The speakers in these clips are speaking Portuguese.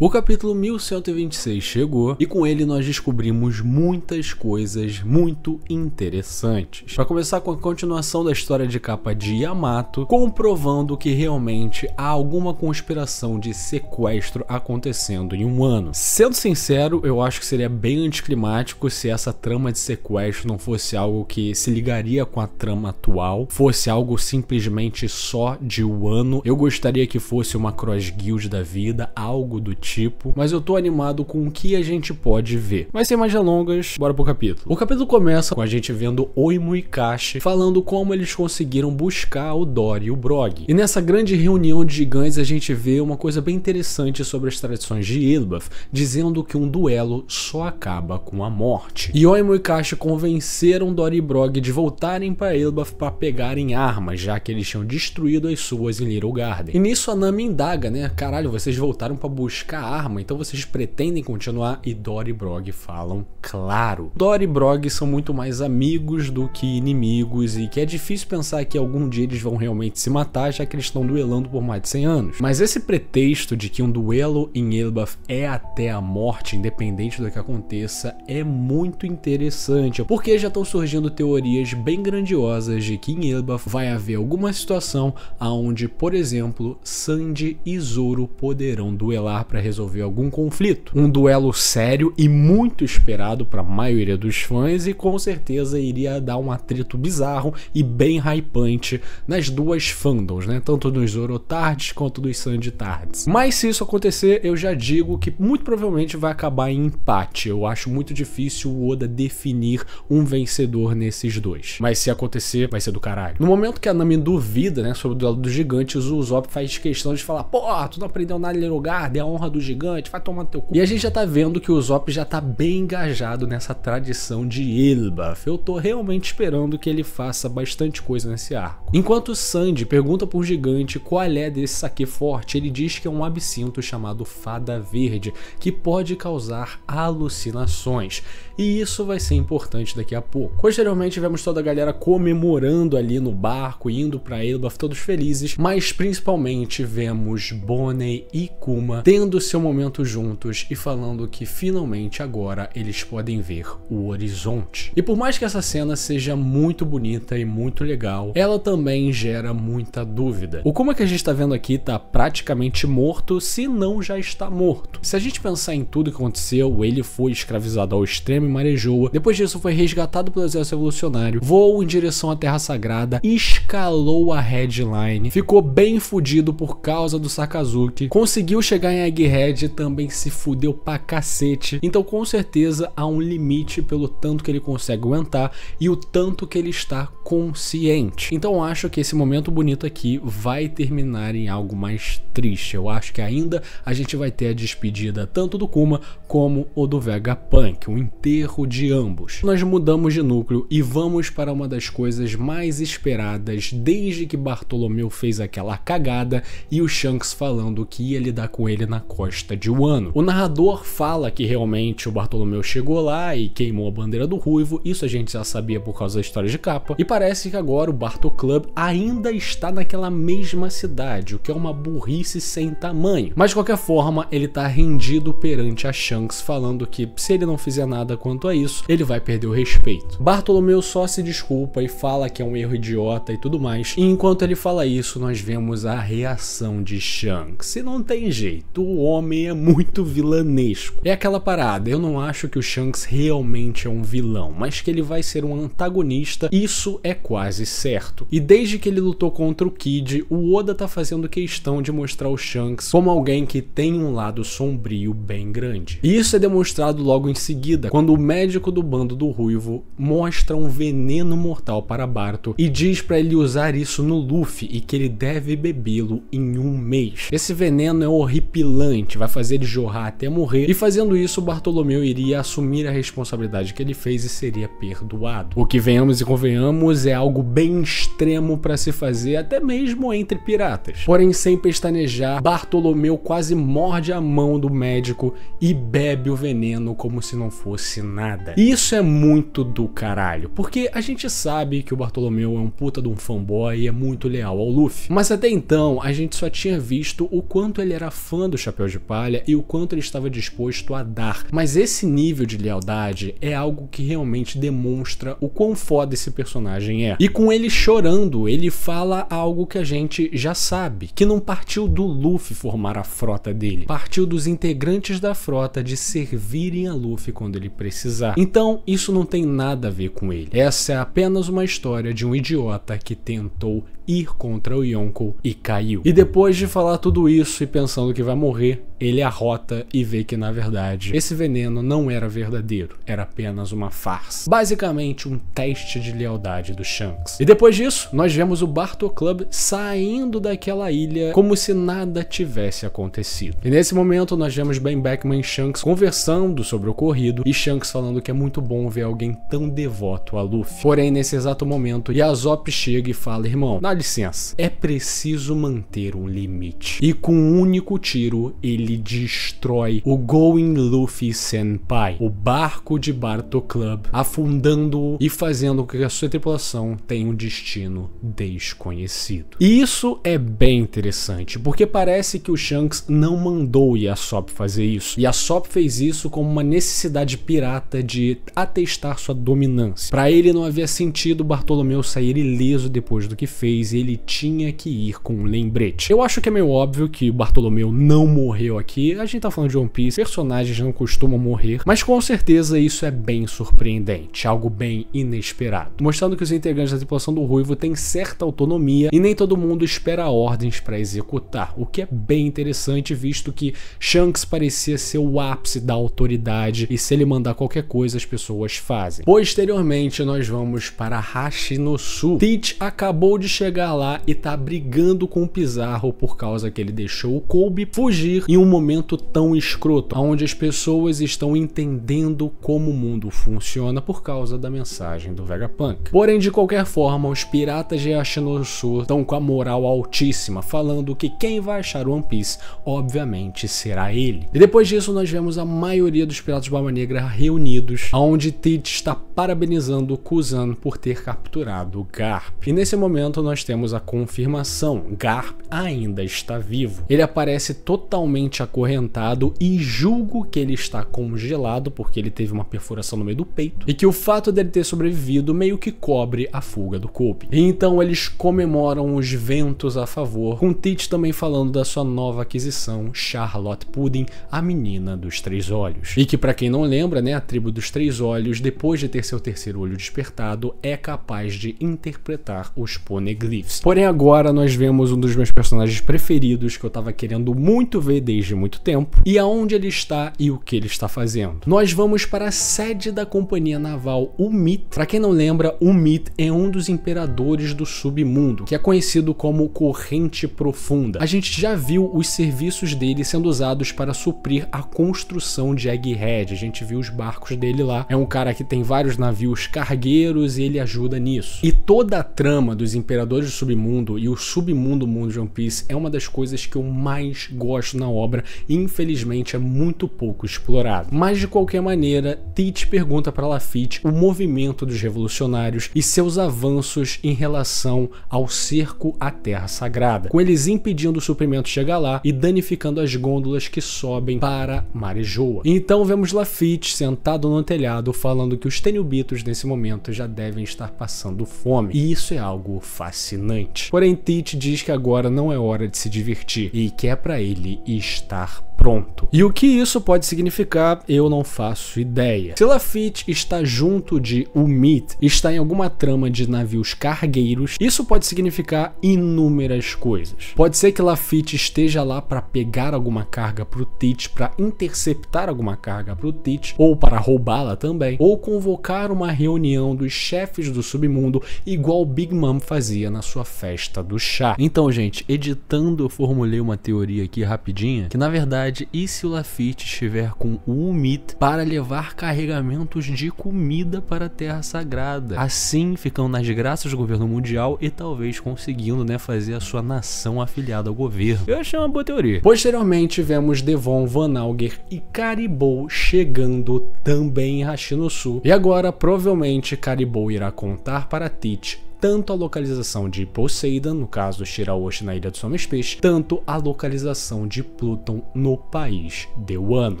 O capítulo 1126 chegou e com ele nós descobrimos muitas coisas muito interessantes. Para começar com a continuação da história de capa de Yamato, comprovando que realmente há alguma conspiração de sequestro acontecendo em um ano. Sendo sincero, eu acho que seria bem anticlimático se essa trama de sequestro não fosse algo que se ligaria com a trama atual, fosse algo simplesmente só de Wano. Eu gostaria que fosse uma Cross Guild da vida, algo do tipo, mas eu tô animado com o que a gente pode ver. Mas sem mais delongas, bora pro capítulo. O capítulo começa com a gente vendo Oimo e Ikashi falando como eles conseguiram buscar o Dory e o Brog. E nessa grande reunião de gigantes a gente vê uma coisa bem interessante sobre as tradições de Elbaf, dizendo que um duelo só acaba com a morte. E Oimo e Ikashi convenceram Dory e Brog de voltarem para Elbaf para pegarem armas, já que eles tinham destruído as suas em Little Garden. E nisso a Nami indaga, né? Caralho, vocês voltaram para buscar arma, então vocês pretendem continuar? E Dory e Brog falam claro. Dory e Brog são muito mais amigos do que inimigos e que é difícil pensar que algum dia eles vão realmente se matar, já que eles estão duelando por mais de 100 anos. Mas esse pretexto de que um duelo em Elbaf é até a morte, independente do que aconteça, é muito interessante, porque já estão surgindo teorias bem grandiosas de que em Elbaf vai haver alguma situação onde, por exemplo, Sandy e Zoro poderão duelar para resolver algum conflito. Um duelo sério e muito esperado para a maioria dos fãs e com certeza iria dar um atrito bizarro e bem hypante nas duas fandoms, né? Tanto dos Zoro Tards quanto dos Sandy Tards. Mas se isso acontecer, eu já digo que muito provavelmente vai acabar em empate. Eu acho muito difícil o Oda definir um vencedor nesses dois. Mas se acontecer, vai ser do caralho. No momento que a Nami duvida, né, sobre o duelo dos gigantes, o Usopp faz questão de falar: pô, tu não aprendeu nada em Little Garden, é a honra do gigante, vai tomar no teu cu. E a gente já tá vendo que o Usopp já tá bem engajado nessa tradição de Elbaf. Eu tô realmente esperando que ele faça bastante coisa nesse arco. Enquanto Sandy pergunta por gigante qual é desse saque forte, ele diz que é um absinto chamado Fada Verde, que pode causar alucinações. E isso vai ser importante daqui a pouco. Posteriormente vemos toda a galera comemorando ali no barco, indo pra Elbaf todos felizes, mas principalmente vemos Bonney e Kuma tendo seu momento juntos e falando que finalmente agora eles podem ver o horizonte. E por mais que essa cena seja muito bonita e muito legal, ela também gera muita dúvida. O Kuma que a gente tá vendo aqui tá praticamente morto, se não já está morto. Se a gente pensar em tudo que aconteceu, ele foi escravizado ao extremo e marejou, depois disso foi resgatado pelo exército revolucionário, voou em direção à Terra Sagrada, escalou a Headline, ficou bem fudido por causa do Sakazuki, conseguiu chegar em Egghead, também se fudeu pra cacete. Então com certeza há um limite pelo tanto que ele consegue aguentar e o tanto que ele está consciente. Então acho que esse momento bonito aqui vai terminar em algo mais triste. Eu acho que ainda a gente vai ter a despedida tanto do Kuma como o do Vegapunk, o enterro de ambos. Nós mudamos de núcleo e vamos para uma das coisas mais esperadas desde que Bartolomeu fez aquela cagada e o Shanks falando que ia lidar com ele na costa de Wano. O narrador fala que realmente o Bartolomeu chegou lá e queimou a bandeira do Ruivo, isso a gente já sabia por causa da história de capa, e parece que agora o Barto Club ainda está naquela mesma cidade, o que é uma burrice sem tamanho. Mas de qualquer forma, ele tá rendido perante a Shanks, falando que se ele não fizer nada quanto a isso, ele vai perder o respeito. Bartolomeu só se desculpa e fala que é um erro idiota e tudo mais, e enquanto ele fala isso, nós vemos a reação de Shanks. E não tem jeito, o homem é muito vilanesco. É aquela parada, eu não acho que o Shanks realmente é um vilão, mas que ele vai ser um antagonista, isso é quase certo. E desde que ele lutou contra o Kid, o Oda tá fazendo questão de mostrar o Shanks como alguém que tem um lado sombrio bem grande. E isso é demonstrado logo em seguida, quando o médico do bando do Ruivo mostra um veneno mortal para Barto e diz para ele usar isso no Luffy e que ele deve bebê-lo em um mês. Esse veneno é horripilante, vai fazer ele jorrar até morrer, e fazendo isso o Bartolomeu iria assumir a responsabilidade que ele fez e seria perdoado. O que venhamos e convenhamos é algo bem extremo para se fazer até mesmo entre piratas. Porém, sem pestanejar, Bartolomeu quase morde a mão do médico e bebe o veneno como se não fosse nada. E isso é muito do caralho, porque a gente sabe que o Bartolomeu é um puta de um fanboy e é muito leal ao Luffy, mas até então a gente só tinha visto o quanto ele era fã do Chapéu Chapéu de Palha e o quanto ele estava disposto a dar. Mas esse nível de lealdade é algo que realmente demonstra o quão foda esse personagem é. E com ele chorando, ele fala algo que a gente já sabe, que não partiu do Luffy formar a frota dele, partiu dos integrantes da frota de servirem a Luffy quando ele precisar. Então isso não tem nada a ver com ele. Essa é apenas uma história de um idiota que tentou ir contra o Yonkou e caiu. E depois de falar tudo isso e pensando que vai morrer, ele arrota e vê que na verdade esse veneno não era verdadeiro, era apenas uma farsa. Basicamente um teste de lealdade do Shanks. E depois disso, nós vemos o Bartol Club saindo daquela ilha como se nada tivesse acontecido. E nesse momento nós vemos Ben Beckman e Shanks conversando sobre o ocorrido e Shanks falando que é muito bom ver alguém tão devoto a Luffy. Porém, nesse exato momento, Yasop chega e fala: irmão, dá licença, é preciso manter um limite. E com um único tiro, ele destrói o Going Luffy Senpai, o barco de Bartol Club, afundando-o e fazendo com que a sua tripulação tenha um destino desconhecido. E isso é bem interessante, porque parece que o Shanks não mandou o Yasop fazer isso. Yasop fez isso como uma necessidade pirata de atestar sua dominância. Para ele não havia sentido Bartolomeu sair ileso depois do que fez e ele tinha que ir com um lembrete. Eu acho que é meio óbvio que Bartolomeu não morreu aqui. A gente tá falando de One Piece, personagens não costumam morrer, mas com certeza isso é bem surpreendente, algo bem inesperado, mostrando que os integrantes da tripulação do Ruivo têm certa autonomia e nem todo mundo espera ordens para executar, o que é bem interessante, visto que Shanks parecia ser o ápice da autoridade e se ele mandar qualquer coisa as pessoas fazem. Posteriormente nós vamos para Hashinosu. Teach acabou de chegar lá e tá brigando com o Pizarro por causa que ele deixou o Kobe fugir em um momento tão escroto, onde as pessoas estão entendendo como o mundo funciona por causa da mensagem do Vegapunk. Porém, de qualquer forma, os piratas de Hashinosu estão com a moral altíssima, falando que quem vai achar One Piece, obviamente, será ele. E depois disso, nós vemos a maioria dos piratas de Barba Negra reunidos, onde Teach está parabenizando Kuzan por ter capturado o Garp. E nesse momento, nós temos a confirmação: Garp ainda está vivo. Ele aparece totalmente acorrentado e julgo que ele está congelado porque ele teve uma perfuração no meio do peito e que o fato dele ter sobrevivido meio que cobre a fuga do Kobe. E então eles comemoram os ventos a favor, com Teach também falando da sua nova aquisição, Charlotte Pudding, a menina dos três olhos. E que, para quem não lembra, né, a tribo dos três olhos, depois de ter seu terceiro olho despertado, é capaz de interpretar os poneglyphs. Porém, agora nós vemos um dos meus personagens preferidos que eu tava querendo muito ver desde muito tempo, e aonde ele está e o que ele está fazendo. Nós vamos para a sede da companhia naval Umit. Para quem não lembra, Umit é um dos imperadores do submundo, que é conhecido como Corrente Profunda. A gente já viu os serviços dele sendo usados para suprir a construção de Egghead. A gente viu os barcos dele lá. É um cara que tem vários navios cargueiros e ele ajuda nisso. E toda a trama dos imperadores do submundo e o submundo mundo de One Piece é uma das coisas que eu mais gosto na obra e infelizmente é muito pouco explorado. Mas de qualquer maneira, Teach pergunta para Lafitte o movimento dos revolucionários e seus avanços em relação ao cerco à Terra Sagrada, com eles impedindo o suprimento chegar lá e danificando as gôndolas que sobem para Marejoa. Então vemos Lafitte sentado no telhado falando que os Tenryubitos nesse momento já devem estar passando fome, e isso é algo fascinante. Porém, Teach diz que agora não é hora de se divertir e que é para ele estar pronto. E o que isso pode significar, eu não faço ideia. Se Lafitte está junto de Umit, está em alguma trama de navios cargueiros, isso pode significar inúmeras coisas. Pode ser que Lafitte esteja lá para pegar alguma carga pro Teach, para interceptar alguma carga pro Teach, ou para roubá-la também, ou convocar uma reunião dos chefes do submundo, igual Big Mom fazia na sua festa do chá. Então, gente, editando eu formulei uma teoria aqui rapidinha, que na verdade, e se o Lafitte estiver com o Umit para levar carregamentos de comida para a Terra Sagrada, assim ficando nas graças do governo mundial e talvez conseguindo, né, fazer a sua nação afiliada ao governo. Eu achei uma boa teoria. Posteriormente, vemos Devon, Van Auger e Caribou chegando também em Hashinosu. E agora, provavelmente, Caribou irá contar para Teach tanto a localização de Poseidon, no caso Shirahoshi na Ilha dos Homens Peixe, tanto a localização de Pluton no país de Wano.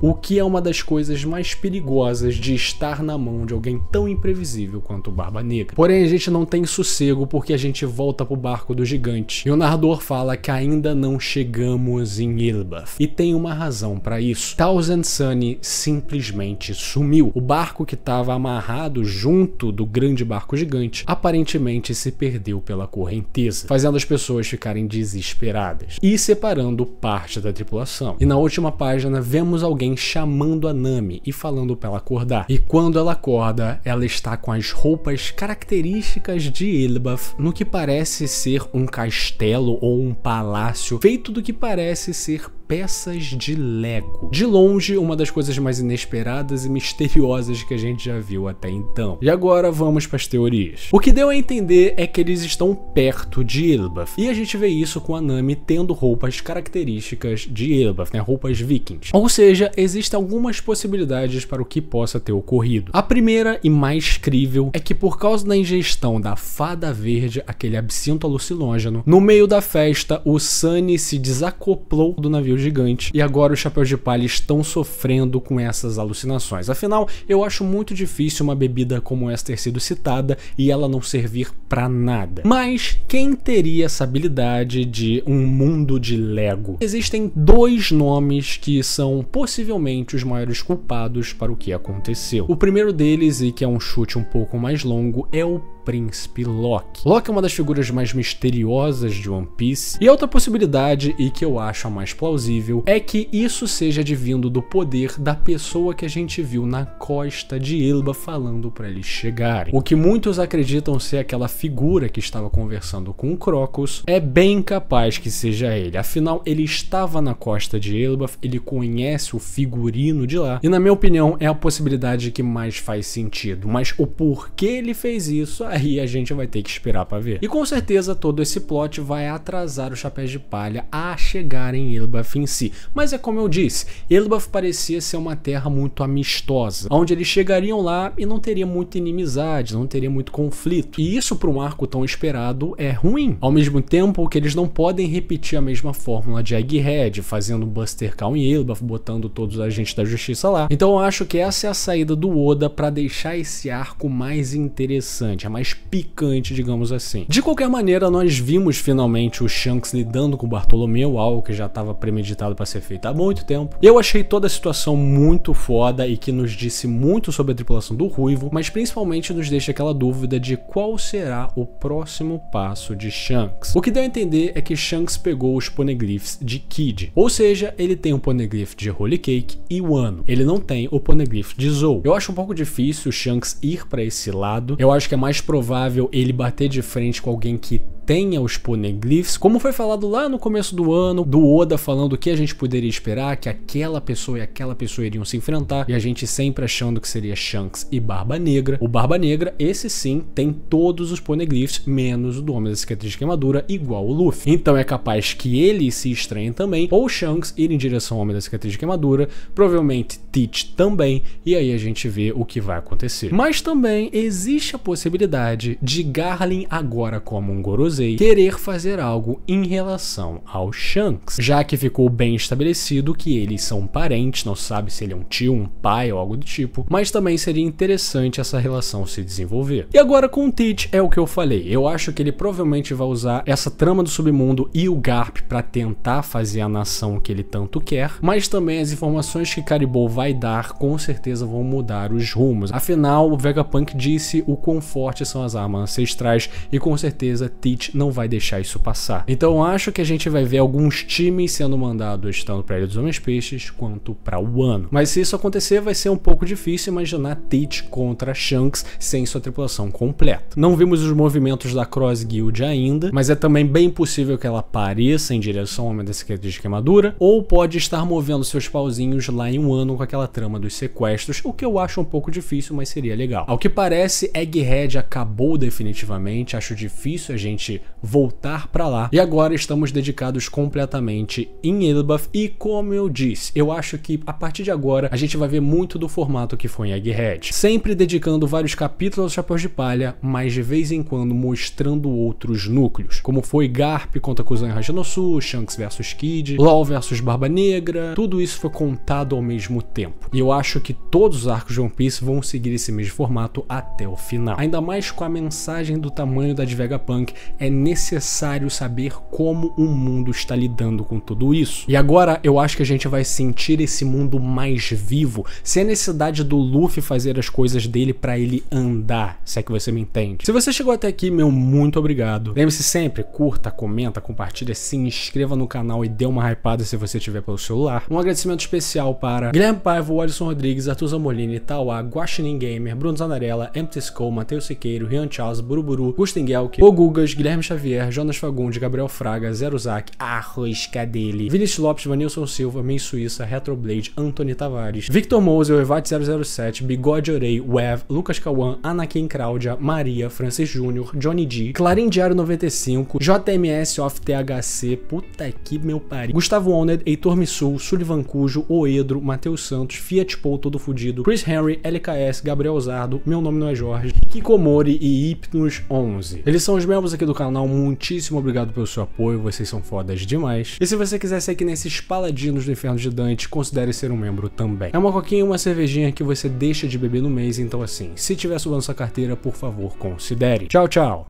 O que é uma das coisas mais perigosas de estar na mão de alguém tão imprevisível quanto o Barba Negra. Porém, a gente não tem sossego porque a gente volta pro barco do gigante. E o narrador fala que ainda não chegamos em Elbaf. E tem uma razão para isso. Thousand Sunny simplesmente sumiu. O barco que estava amarrado junto do grande barco gigante aparentemente se perdeu pela correnteza, fazendo as pessoas ficarem desesperadas e separando parte da tripulação. E na última página vemos alguém chamando a Nami e falando para ela acordar. E quando ela acorda, ela está com as roupas características de Elbaf, no que parece ser um castelo ou um palácio feito do que parece ser peças de Lego. De longe, uma das coisas mais inesperadas e misteriosas que a gente já viu até então. E agora vamos para as teorias. O que deu a entender é que eles estão perto de Elbaf, e a gente vê isso com a Nami tendo roupas características de Elbaf, né? Roupas vikings. Ou seja, existem algumas possibilidades para o que possa ter ocorrido. A primeira e mais crível é que por causa da ingestão da Fada Verde, aquele absinto alucinógeno, no meio da festa o Sunny se desacoplou do navio gigante e agora os Chapéus de Palha estão sofrendo com essas alucinações. Afinal, eu acho muito difícil uma bebida como essa ter sido citada e ela não servir pra nada. Mas quem teria essa habilidade de um mundo de Lego? Existem dois nomes que são possivelmente os maiores culpados para o que aconteceu. O primeiro deles, e que é um chute um pouco mais longo, é o Príncipe Loki. Loki é uma das figuras mais misteriosas de One Piece, e outra possibilidade, e que eu acho a mais plausível, é que isso seja advindo do poder da pessoa que a gente viu na costa de Elbaf falando para eles chegarem. O que muitos acreditam ser aquela figura que estava conversando com o Crocus, é bem capaz que seja ele. Afinal, ele estava na costa de Elbaf, ele conhece o figurino de lá, e na minha opinião é a possibilidade que mais faz sentido. Mas o porquê ele fez isso, aí a gente vai ter que esperar para ver. E com certeza todo esse plot vai atrasar os Chapéus de Palha a chegarem em Elbaf em si. Mas é como eu disse, Elbaf parecia ser uma terra muito amistosa, onde eles chegariam lá e não teria muita inimizade, não teria muito conflito. E isso para um arco tão esperado é ruim. Ao mesmo tempo que eles não podem repetir a mesma fórmula de Egghead, fazendo Buster Call em Elbaf, botando todos os agentes da justiça lá. Então eu acho que essa é a saída do Oda para deixar esse arco mais interessante, mais picante, digamos assim. De qualquer maneira, nós vimos finalmente o Shanks lidando com o Bartolomeu, algo que já estava premeditado para ser feito há muito tempo. Eu achei toda a situação muito foda e que nos disse muito sobre a tripulação do Ruivo, mas principalmente nos deixa aquela dúvida de qual será o próximo passo de Shanks. O que deu a entender é que Shanks pegou os poneglyphs de Kid, ou seja, ele tem o poneglyph de Holy Cake e Wano. Ele não tem o poneglyph de Zou. Eu acho um pouco difícil o Shanks ir para esse lado. Eu acho que é mais provável ele bater de frente com alguém que tenha os poneglyphs, como foi falado lá no começo do ano, do Oda falando o que a gente poderia esperar, que aquela pessoa e aquela pessoa iriam se enfrentar, e a gente sempre achando que seria Shanks e Barba Negra. O Barba Negra, esse sim, tem todos os poneglyphs, menos o do Homem da Cicatriz de Queimadura, igual o Luffy. Então é capaz que ele se estranhe também, ou Shanks ir em direção ao Homem da Cicatriz de Queimadura, provavelmente Teach também, e aí a gente vê o que vai acontecer. Mas também existe a possibilidade de Garlin, agora como um Gorosei, querer fazer algo em relação ao Shanks, já que ficou bem estabelecido que eles são parentes, não sabe se ele é um tio, um pai ou algo do tipo, mas também seria interessante essa relação se desenvolver. E agora com o Teach é o que eu falei, eu acho que ele provavelmente vai usar essa trama do submundo e o Garp para tentar fazer a nação que ele tanto quer, mas também as informações que Caribou vai dar com certeza vão mudar os rumos. Afinal, o Vegapunk disse o quão fortes são as armas ancestrais e com certeza Teach não vai deixar isso passar. Então acho que a gente vai ver alguns times sendo mandados tanto para a Ilha dos Homens Peixes quanto para Wano. Mas se isso acontecer vai ser um pouco difícil imaginar Teach contra Shanks sem sua tripulação completa. Não vimos os movimentos da Cross Guild ainda, mas é também bem possível que ela apareça em direção ao Homem da Cicatriz de Queimadura, ou pode estar movendo seus pauzinhos lá em Wano com aquela trama dos sequestros, o que eu acho um pouco difícil, mas seria legal. Ao que parece, Egghead acabou definitivamente, acho difícil a gente gente voltar pra lá. E agora estamos dedicados completamente em Elbaf e, como eu disse, eu acho que a partir de agora a gente vai ver muito do formato que foi em Egghead. Sempre dedicando vários capítulos aos Chapéus de Palha, mas de vez em quando mostrando outros núcleos, como foi Garp contra Kuzan e Hajinosu, Shanks vs Kid, LOL vs Barba Negra, tudo isso foi contado ao mesmo tempo. E eu acho que todos os arcos de One Piece vão seguir esse mesmo formato até o final. Ainda mais com a mensagem do tamanho da de Vegapunk, é necessário saber como o mundo está lidando com tudo isso. E agora eu acho que a gente vai sentir esse mundo mais vivo, sem a necessidade do Luffy fazer as coisas dele pra ele andar, se é que você me entende. Se você chegou até aqui, meu muito obrigado. Lembre-se sempre, curta, comenta, compartilha, se inscreva no canal e dê uma hypada se você tiver pelo celular. Um agradecimento especial para Guilherme Paiva, Alisson Rodrigues, Arthur Zamolini, Tauá, Guaxinim Gamer, Bruno Zanarella, Empty Skull, Matheus Siqueiro, Rian Charles, Buruburu, Gustin Gelk, Ogugas, Guilherme Xavier, Jonas Fagundes, Gabriel Fraga, Zero Zac, Arroz Cadele, Vinícius Lopes, Vanilson Silva, Min Suíça, Retroblade, Antony Tavares, Victor Moser, Evat 007, Bigode Orei, Wev, Lucas Cauã, Anakin Cláudia, Maria, Francis Júnior, Johnny D, Clarim Diário 95, JMS Off THC, puta que meu pariu, Gustavo Oned, Heitor Missul, Sullivan Cujo, Oedro, Matheus Santos, Fiat Paul Todo Fudido, Chris Henry, LKS, Gabriel Zardo, Meu Nome Não É Jorge, Kikomori e Hypnos 11. Eles são os membros aqui do canal, muitíssimo obrigado pelo seu apoio, vocês são fodas demais. E se você quiser ser aqui nesses paladinos do Inferno de Dante, considere ser um membro também. É uma coquinha e uma cervejinha que você deixa de beber no mês, então assim, se tiver subindo sua carteira, por favor, considere. Tchau, tchau!